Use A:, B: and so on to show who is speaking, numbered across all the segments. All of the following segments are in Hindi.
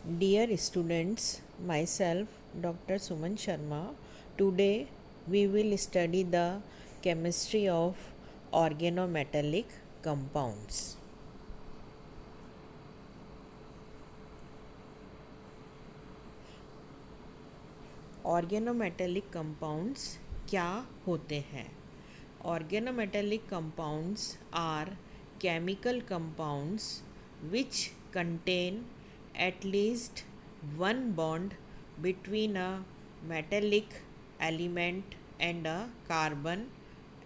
A: Dear students, myself Dr. Suman Sharma. Today we will study the chemistry of organometallic compounds. Organometallic compounds क्या होते हैं? Organometallic compounds are chemical compounds which contain at least one bond between a metallic element and a carbon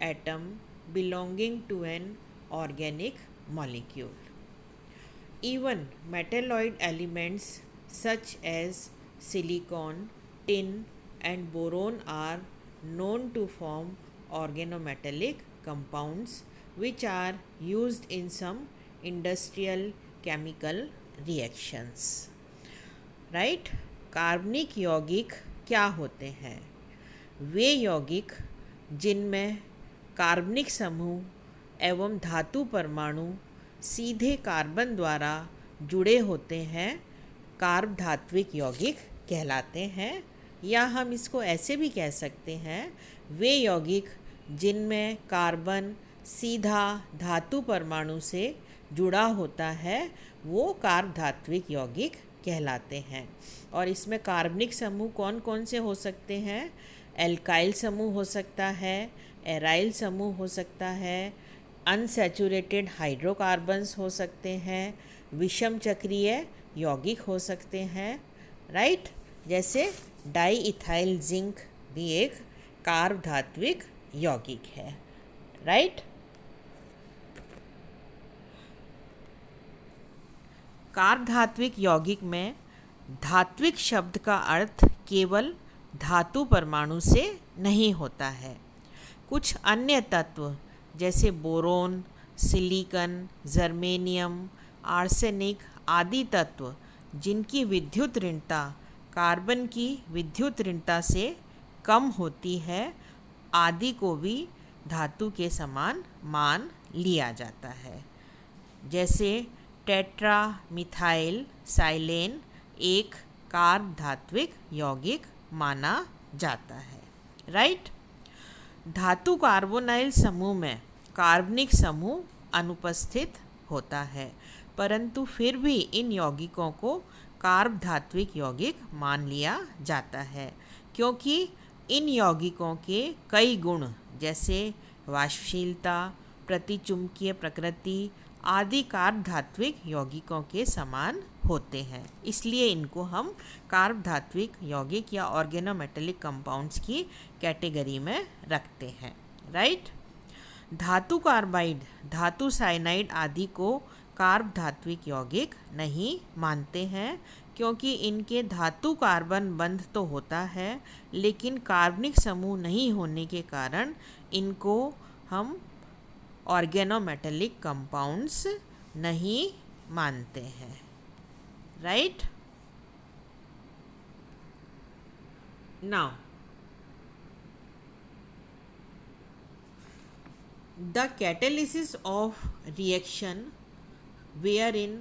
A: atom belonging to an organic molecule. Even metalloid elements such as silicon, tin, and boron are known to form organometallic compounds which are used in some industrial chemical reactions. Right कार्बनिक यौगिक क्या होते हैं? वे यौगिक जिनमें कार्बनिक समूह एवं धातु परमाणु सीधे कार्बन द्वारा जुड़े होते हैं कार्ब धात्विक यौगिक कहलाते हैं, या हम इसको ऐसे भी कह सकते हैं वे यौगिक जिनमें कार्बन सीधा धातु परमाणु से जुड़ा होता है वो कार्ब धात्विक यौगिक कहलाते हैं। और इसमें कार्बनिक समूह कौन कौन से हो सकते हैं? एल्काइल समूह हो सकता है, एराइल समूह हो सकता है, अनसैचुरेटेड हाइड्रोकार्बन्स हो सकते हैं, विषम चक्रीय यौगिक हो सकते हैं, राइट। जैसे डाई इथाइल जिंक भी एक कार्ब धात्विक यौगिक है, राइट। कार्ब धात्विक यौगिक में धात्विक शब्द का अर्थ केवल धातु परमाणु से नहीं होता है। कुछ अन्य तत्व जैसे बोरोन, सिलिकन, जर्मेनियम, आर्सेनिक आदि तत्व जिनकी विद्युत ऋणता कार्बन की विद्युत ऋणता से कम होती है आदि को भी धातु के समान मान लिया जाता है। जैसे टेट्रा मिथाइल साइलेन एक कार्ब धात्विक यौगिक माना जाता है, राइट। धातु कार्बोनाइल समूह में कार्बनिक समूह अनुपस्थित होता है, परंतु फिर भी इन यौगिकों को कार्ब धात्विक यौगिक मान लिया जाता है, क्योंकि इन यौगिकों के कई गुण जैसे वाष्पशीलता, प्रतिचुंबकीय प्रकृति आदि कार्ब धात्विक यौगिकों के समान होते हैं, इसलिए इनको हम कार्ब धात्विक यौगिक या ऑर्गेनोमेटेलिक कंपाउंड्स की कैटेगरी में रखते हैं, राइट। धातु कार्बाइड, धातु साइनाइड आदि को कार्ब धात्विक यौगिक नहीं मानते हैं, क्योंकि इनके धातु कार्बन बंध तो होता है लेकिन कार्बनिक समूह नहीं होने के कारण इनको हम ऑर्गेनोमेटेलिक कंपाउंड्स नहीं मानते हैं, right. Now the catalysis of reaction wherein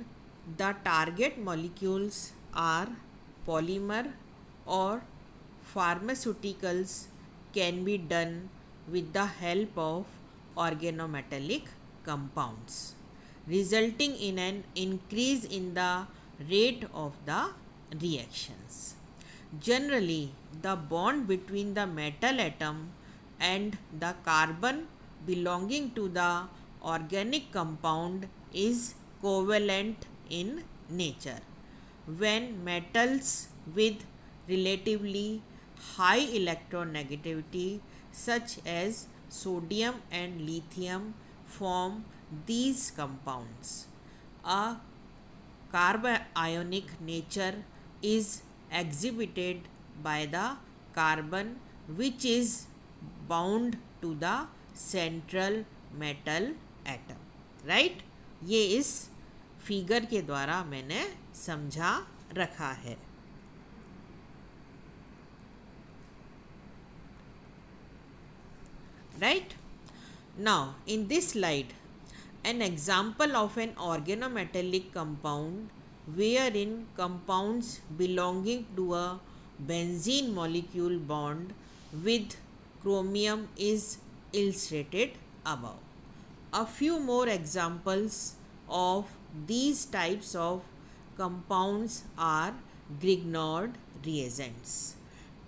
A: the target molecules are polymer or pharmaceuticals can be done with the help of organometallic compounds, resulting in an increase in the rate of the reactions. Generally, the bond between the metal atom and the carbon belonging to the organic compound is covalent in nature. When metals with relatively high electronegativity such as sodium and lithium form these compounds, a carbanionic nature is exhibited by the carbon which is bound to the central metal atom, right. ये इस फिगर के द्वारा मैंने समझा रखा है, right. Now in this slide an example of an organometallic compound wherein compounds belonging to a benzene molecule bond with chromium is illustrated above. A few more examples of these types of compounds are Grignard reagents,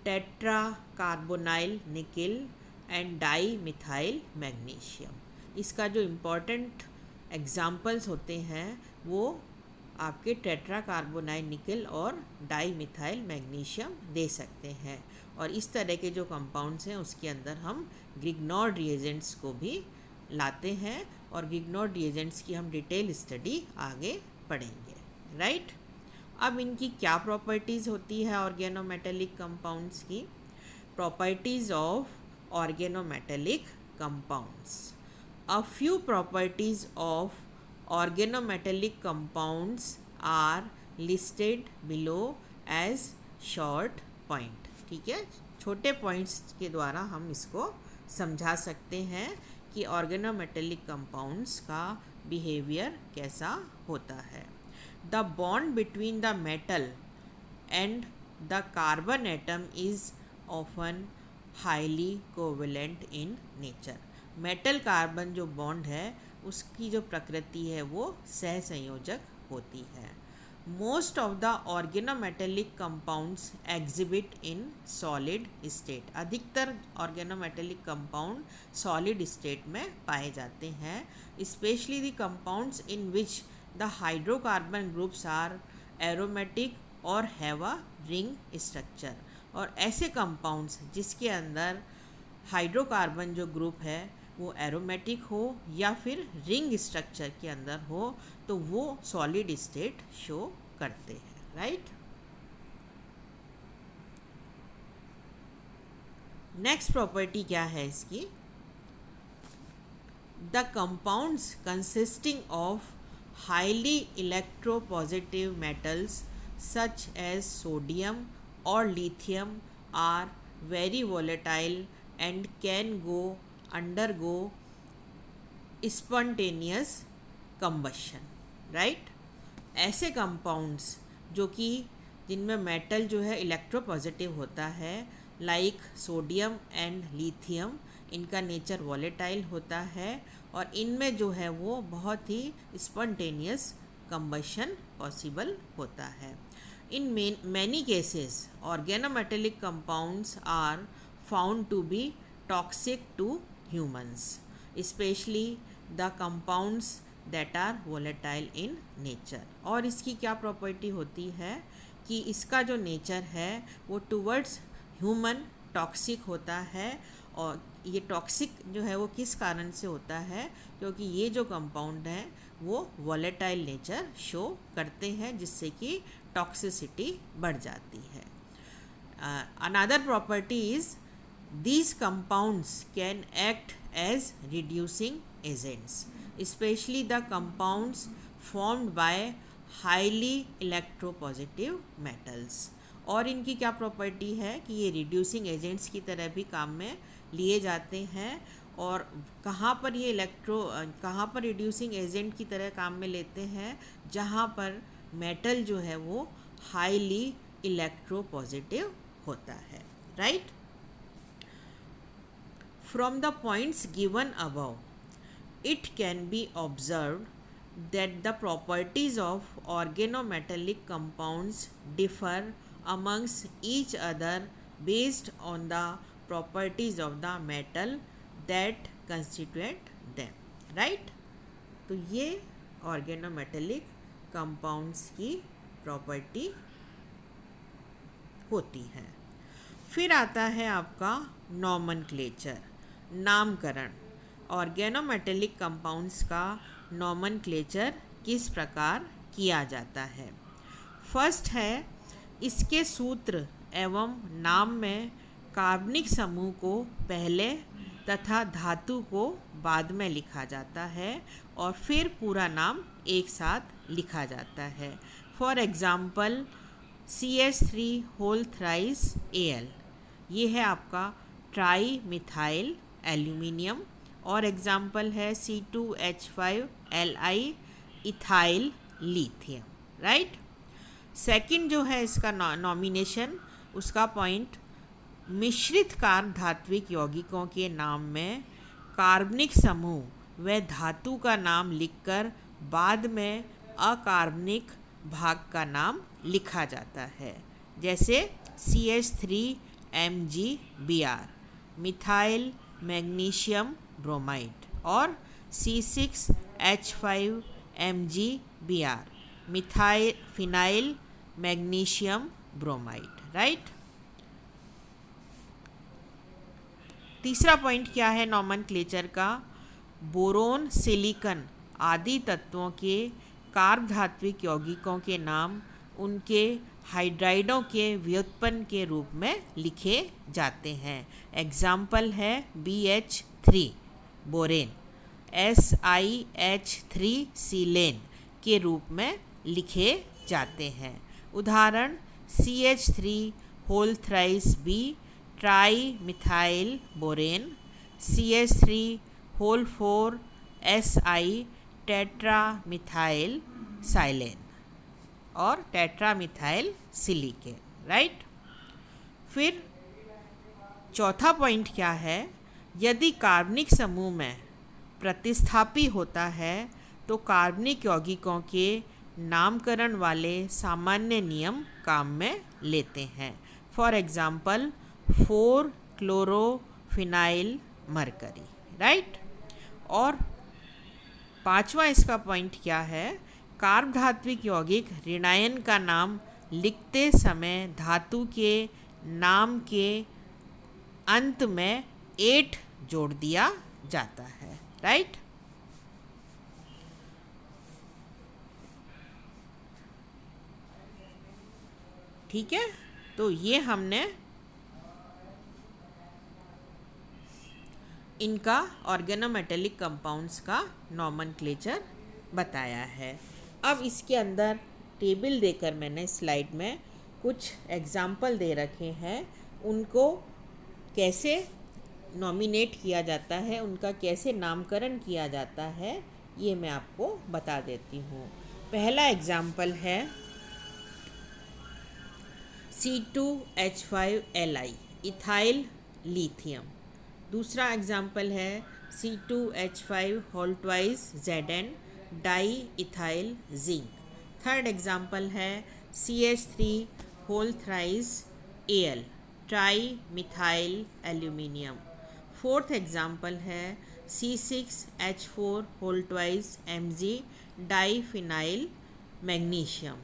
A: tetracarbonyl nickel and dimethyl magnesium. इसका जो इम्पॉर्टेंट एग्जाम्पल्स होते हैं वो आपके टेट्राकार्बोनाइल निकल और डाईमिथाइल मैग्नीशियम दे सकते हैं, और इस तरह के जो कंपाउंड्स हैं उसके अंदर हम ग्रिग्नॉर्ड रिएजेंट्स को भी लाते हैं, और ग्रिग्नॉर्ड रिएजेंट्स की हम डिटेल स्टडी आगे पढ़ेंगे, राइट। अब इनकी क्या प्रॉपर्टीज़ होती है ऑर्गेनोमेटेलिक कंपाउंड्स की? Properties of organometallic compounds. A few properties of organometallic compounds are listed below as short point। ठीक है, छोटे पॉइंट्स के द्वारा हम इसको समझा सकते हैं कि ऑर्गेनोमेटेलिक कंपाउंड्स का बिहेवियर कैसा होता है। The bond between the metal and the carbon atom is often highly covalent in nature. Metal carbon जो बॉन्ड है उसकी जो प्रकृति है वो सहसंयोजक होती है। Most of the organometallic compounds exhibit in solid state. अधिकतर ऑर्गेनोमेटेलिक कंपाउंड सॉलिड स्टेट में पाए जाते हैं, specially the compounds in which the hydrocarbon groups are aromatic और हैव अ रिंग स्ट्रक्चर। और ऐसे कंपाउंड्स जिसके अंदर हाइड्रोकार्बन जो ग्रुप है वो एरोमेटिक हो या फिर रिंग स्ट्रक्चर के अंदर हो तो वो सॉलिड स्टेट शो करते हैं, राइट। नेक्स्ट प्रॉपर्टी क्या है इसकी? The compounds consisting of highly electropositive metals such as sodium और lithium are very volatile and can go undergo spontaneous combustion, right. ऐसे कंपाउंड्स जो कि जिनमें मेटल जो है इलेक्ट्रोपॉजिटिव होता है, लाइक सोडियम एंड लिथियम, इनका नेचर वॉलेटाइल होता है और इनमें जो है वो बहुत ही स्पॉन्टेनियस कंबशन पॉसिबल होता है। In many cases organometallic compounds are found to be toxic to humans, especially the compounds that are volatile in nature। और इसकी क्या प्रॉपर्टी होती है कि इसका जो नेचर है वो टुवर्ड्स ह्यूमन टॉक्सिक होता है, और ये टॉक्सिक जो है वो किस कारण से होता है? क्योंकि ये जो कंपाउंड हैं वो वॉलेटाइल नेचर शो करते हैं, जिससे कि टॉक्सिसिटी बढ़ जाती है। Another property is these compounds can act as reducing agents, especially the compounds formed by highly electropositive metals। और इनकी क्या प्रॉपर्टी है कि ये रिड्यूसिंग एजेंट्स की तरह भी काम में लिए जाते हैं। और कहाँ पर रिड्यूसिंग एजेंट की तरह काम में लेते हैं? जहाँ पर मेटल जो है वो हाईली इलेक्ट्रोपॉजिटिव होता है, right. From the points given above, it can be observed that the properties of organometallic compounds differ amongst each other based on the properties of the metal that constitute them, right? तो ये organometallic compounds की प्रॉपर्टी होती है। फिर आता है आपका नॉमनक्लेचर, नामकरण। ऑर्गेनोमेटेलिक कंपाउंड्स का नॉमनक्लेचर किस प्रकार किया जाता है? फर्स्ट है, इसके सूत्र एवं नाम में कार्बनिक समूह को पहले तथा धातु को बाद में लिखा जाता है और फिर पूरा नाम एक साथ लिखा जाता है। For example CH3 whole thrice Al, ये है आपका ट्राई मिथाइल एल्यूमिनियम। और एग्जाम्पल है C2H5Li ethyl lithium, right. Second जो है इसका नॉमिनेशन, उसका पॉइंट, मिश्रित कार्ब धात्विक यौगिकों के नाम में कार्बनिक समूह व धातु का नाम लिखकर बाद में अकार्बनिक भाग का नाम लिखा जाता है। जैसे CH3MgBr मिथाइल मैग्नीशियम ब्रोमाइड और C6H5MgBr methyl phenyl magnesium bromide, right. तीसरा पॉइंट क्या है नॉमेनक्लेचर का, बोरोन सिलिकन आदि तत्वों के कार्ब धात्विक यौगिकों के नाम उनके हाइड्राइडों के व्युत्पन्न के रूप में लिखे जाते हैं। एग्जाम्पल है BH3 बोरेन, SiH3 सिलेन के रूप में लिखे जाते हैं। उदाहरण CH3 whole thrice B tri methyl borane, CH3 whole 4 Si tetra methyl silane और टेट्रा मिथाइल सिलिकेन, राइट। फिर चौथा पॉइंट क्या है, यदि कार्बनिक समूह में प्रतिस्थापी होता है तो कार्बनिक यौगिकों के नामकरण वाले सामान्य नियम काम में लेते हैं। For example 4 chlorophenyl mercury, right. और पांचवा इसका पॉइंट क्या है, कार्ब धात्विक यौगिक ऋणायन का नाम लिखते समय धातु के नाम के अंत में 8 जोड़ दिया जाता है, राइट। ठीक है, तो ये हमने इनका ऑर्गेनोमेटेलिक कंपाउंड्स का नॉमेनक्लेचर बताया है। अब इसके अंदर टेबल देकर मैंने स्लाइड में कुछ एग्जाम्पल दे रखे हैं, उनको कैसे नॉमिनेट किया जाता है, उनका कैसे नामकरण किया जाता है, ये मैं आपको बता देती हूँ। पहला एग्जाम्पल है C2H5Li इथाइल लिथियम। दूसरा एग्जाम्पल है C2H5 whole twice Zn di ethyl zinc. Third example है CH3 whole thrice Al tri methyl aluminium. Fourth example है C6H4 whole twice Mg di phenyl magnesium.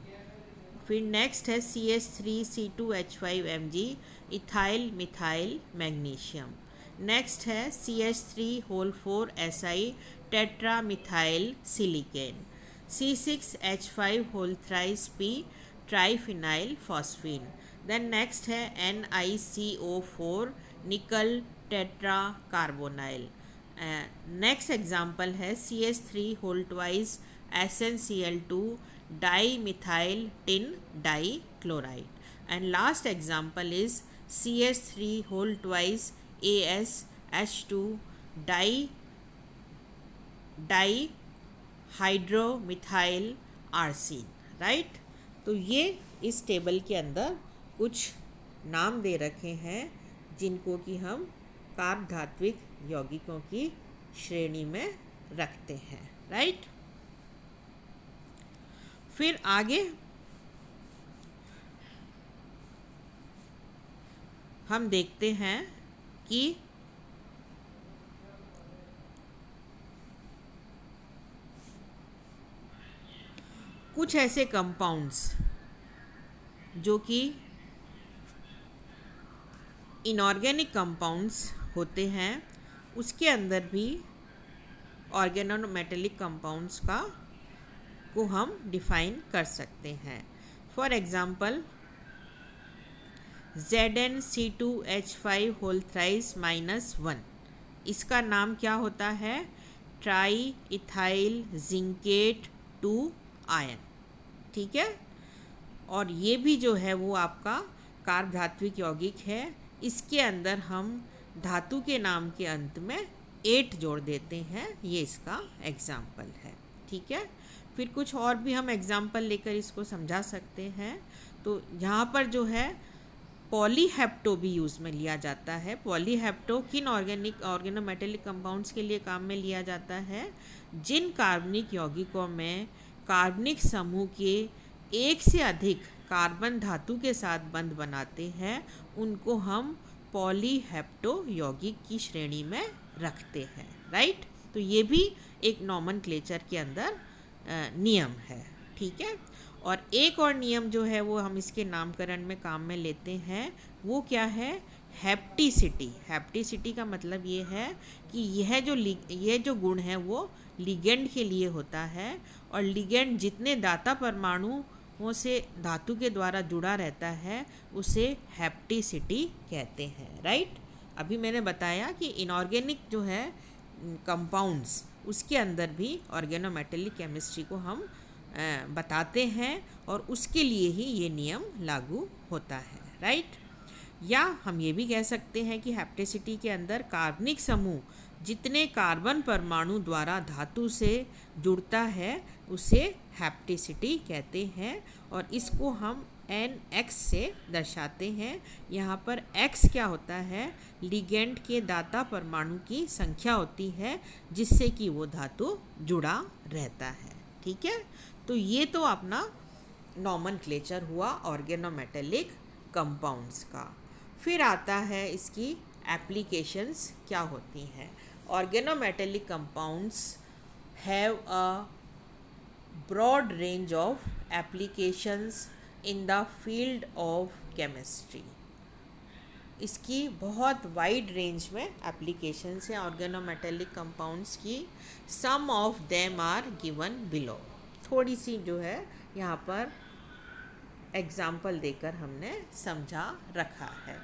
A: फिर नेक्स्ट है CH3C2H5Mg ethyl methyl magnesium. Next है CH3 whole 4 Si tetra methyl silicane. C6H5 whole thrice P triphenyl phosphine. Then next है NiCO4 nickel tetra carbonyl. Next example है CH3 whole twice SnCl2 di methyl tin die chloride. And last example is CH3 whole twice AsH2 di hydromethyl arsine, right. तो ये इस टेबल के अंदर कुछ नाम दे रखे हैं जिनको कि हम कार्ब धात्विक यौगिकों की श्रेणी में रखते हैं, राइट। फिर आगे हम देखते हैं कि कुछ ऐसे कंपाउंड्स जो कि इनऑर्गेनिक कंपाउंड्स होते हैं, उसके अंदर भी ऑर्गेनोमेटेलिक कंपाउंड्स को हम डिफाइन कर सकते हैं। For example ZnC2H5 whole thrice -1, इसका नाम क्या होता है, ट्राई इथाइल जिंकेट 2 आयन, ठीक है। और ये भी जो है वो आपका कार्ब धात्विक यौगिक है, इसके अंदर हम धातु के नाम के अंत में 8 जोड़ देते हैं, ये इसका एग्जाम्पल है, ठीक है। फिर कुछ और भी हम एग्जाम्पल लेकर इसको समझा सकते हैं। तो यहाँ पर जो है पॉलीहेप्टो भी यूज़ में लिया जाता है। पॉलीहेप्टो किन ऑर्गेनोमेटेलिक कंपाउंड्स के लिए काम में लिया जाता है? जिन कार्बनिक यौगिकों में कार्बनिक समूह के एक से अधिक कार्बन धातु के साथ बंध बनाते हैं उनको हम पॉलीहेप्टो यौगिक की श्रेणी में रखते हैं, राइट। तो ये भी एक नॉमेनक्लेचर के अंदर नियम है, ठीक है। और एक और नियम जो है वो हम इसके नामकरण में काम में लेते हैं, वो क्या है? हैप्टिसिटी। हैप्टिसिटी का मतलब ये है कि यह जो गुण है वो लिगेंड के लिए होता है, और लिगेंड जितने दाता परमाणुओं से धातु के द्वारा जुड़ा रहता है उसे हैप्टिसिटी कहते हैं, राइट। अभी मैंने बताया कि इनऑर्गेनिक जो है कंपाउंड्स उसके अंदर भी ऑर्गेनोमेटेलिक केमिस्ट्री को हम बताते हैं और उसके लिए ही ये नियम लागू होता है, राइट। या हम ये भी कह सकते हैं कि हैप्टिसिटी के अंदर कार्बनिक समूह जितने कार्बन परमाणु द्वारा धातु से जुड़ता है उसे हैप्टिसिटी कहते हैं, और इसको हम NX से दर्शाते हैं। यहाँ पर X क्या होता है? लिगेंड के दाता परमाणु की संख्या होती है जिससे कि वो धातु जुड़ा रहता है, ठीक है। तो ये तो अपना नॉमेनक्लेचर हुआ ऑर्गेनोमेटेलिक कंपाउंड्स का। फिर आता है इसकी एप्लीकेशंस क्या होती हैं। Organometallic compounds have a broad range of applications in the field of chemistry. इसकी बहुत वाइड रेंज में एप्लीकेशंस हैं ऑर्गेनोमेटेलिक कंपाउंड्स की। Some of them are given below. थोड़ी सी जो है यहाँ पर एग्जाम्पल देकर हमने समझा रखा है।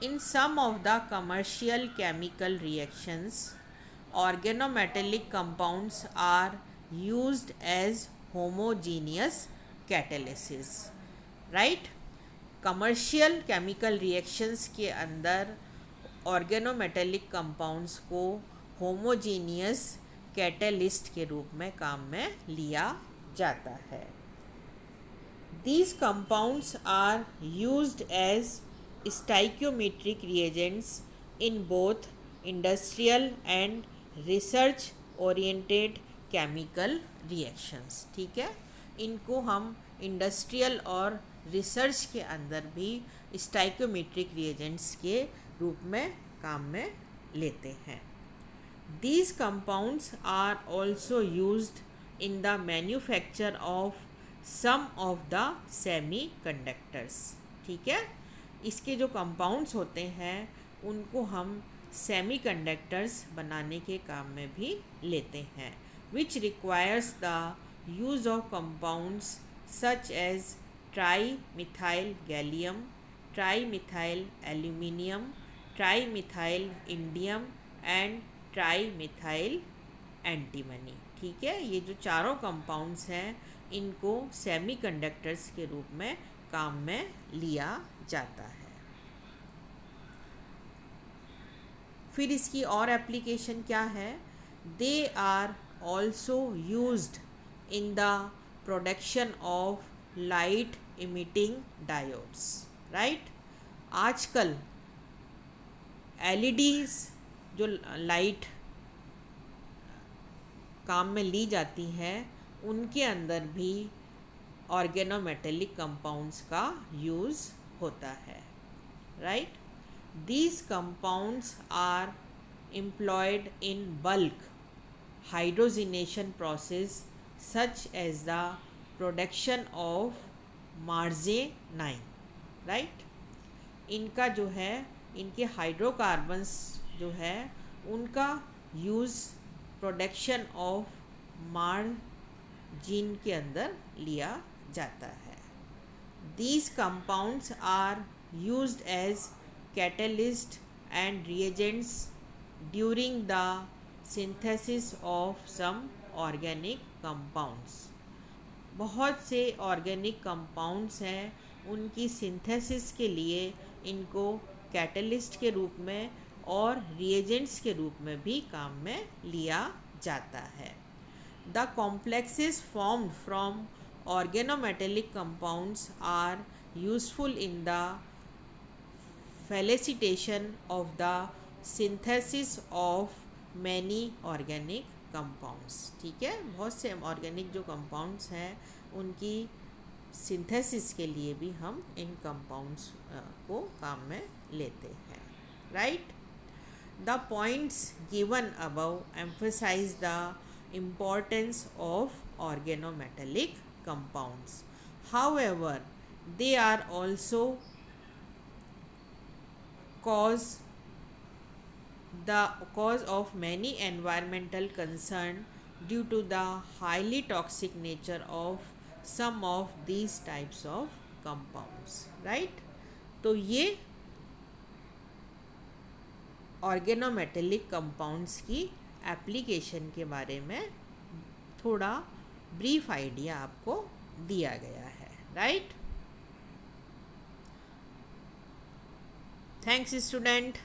A: In some of the commercial chemical reactions organometallic compounds are used as homogeneous catalysis, right. Commercial chemical reactions के अंदर ऑर्गेनोमेटेलिक कंपाउंड्स को होमोजीनियस कैटलिस्ट के रूप में काम में लिया जाता है। These compounds are used as stoichiometric reagents in both industrial and research oriented chemical reactions, ठीक है। इनको हम इंडस्ट्रियल और रिसर्च के अंदर भी स्टाइक्योमेट्रिक रिएजेंट्स के रूप में काम में लेते हैं। These compounds are also used in the manufacture of some of the semiconductors, ठीक है। इसके जो कंपाउंड्स होते हैं उनको हम सेमीकंडक्टर्स बनाने के काम में भी लेते हैं, which requires the use of compounds such as trimethyl gallium, trimethyl aluminium, trimethyl indium and trimethyl antimony, ठीक है। ये जो चारों कंपाउंड्स हैं इनको सेमीकंडक्टर्स के रूप में काम में लिया जाता है। फिर इसकी और एप्लीकेशन क्या है? They are also used in the production of light emitting diodes, right. आजकल LEDs जो लाइट काम में ली जाती है उनके अंदर भी ऑर्गेनोमेटेलिक कंपाउंड्स का यूज़ होता है, right. These compounds are employed in bulk hydrogenation process such as the production of margarine, right. इनका जो है इनके हाइड्रोकार्बन्स जो है उनका यूज़ प्रोडक्शन ऑफ मार्जिन के अंदर लिया जाता है। These compounds are used as catalyst and reagents during the synthesis of some organic compounds. बहुत से ऑर्गेनिक कंपाउंड्स हैं, उनकी सिंथेसिस के लिए इनको कैटलिस्ट के रूप में और रिएजेंट्स के रूप में भी काम में लिया जाता है। The complexes formed from organometallic compounds are useful in the facilitation of the synthesis of many organic compounds. ठीक है, बहुत से ऑर्गेनिक जो कंपाउंड्स हैं उनकी सिंथेसिस के लिए भी हम इन कंपाउंड्स को काम में लेते हैं. Right. The points given above emphasize the importance of organometallic compounds. However, they are also cause of many environmental concern due to the highly toxic nature of some of these types of compounds. Right. तो ये ऑर्गेनोमेटेलिक कंपाउंड्स की एप्लीकेशन के बारे में थोड़ा ब्रीफ आइडिया आपको दिया गया है. राइट. Thanks student.